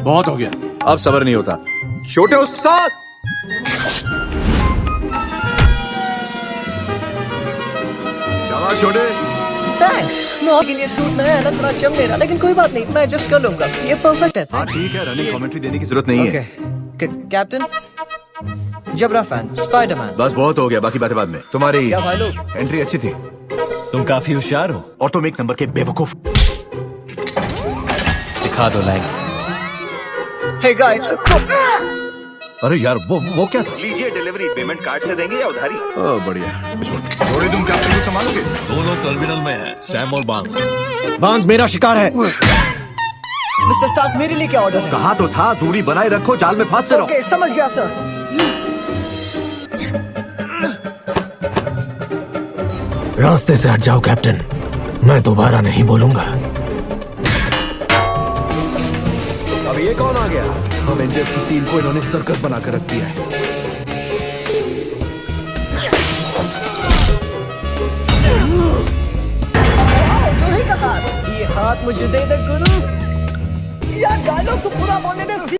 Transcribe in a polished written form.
बहुत हो गया, अब सबर नहीं होता। छोटे उस्ताद, शाबाश छोटे। थैंक्स। नॉट के लिए सूट नया है ना, थोड़ा चम ले रहा, लेकिन कोई बात नहीं, मैं एडजस्ट कर लूंगा। ये परफेक्ट है। हाँ ठीक है, रनिंग कमेंट्री देने की जरूरत नहीं है। कैप्टन, जबरा फैन, स्पाइडरमैन। बस बहुत हो गया, बाकी बातें बाद में। तुम्हारी क्या भाई लोग? एंट्री अच्छी थी तुम काफी होशियार हो। और तुम एक नंबर के बेवकूफ। दिखा दो लाइन। हे गाइस, अरे यार वो क्या था? लीजिए डिलीवरी, पेमेंट कार्ड से देंगे या उधारी? ओह बढ़िया। थोड़ी तुम कैप्टन को संभालोगे? दोनों टर्मिनल में है, सैम और बांस मेरा शिकार है। मिस्टर स्टार्क, मेरे लिए क्या ऑर्डर है? कहा तो था दूरी बनाए रखो, जाल में फंसते रहो। ओके, समझ गया सर। रास्ते से हट जाओ कैप्टन, मैं दोबारा नहीं बोलूंगा। अब ये कौन आ गया? हम एंजल्स की टीम को इन्होंने सर्कस बनाकर रख दिया है। ये हाथ मुझे दे दे गुरु। यार डायलॉग तो पूरा बोलने दे।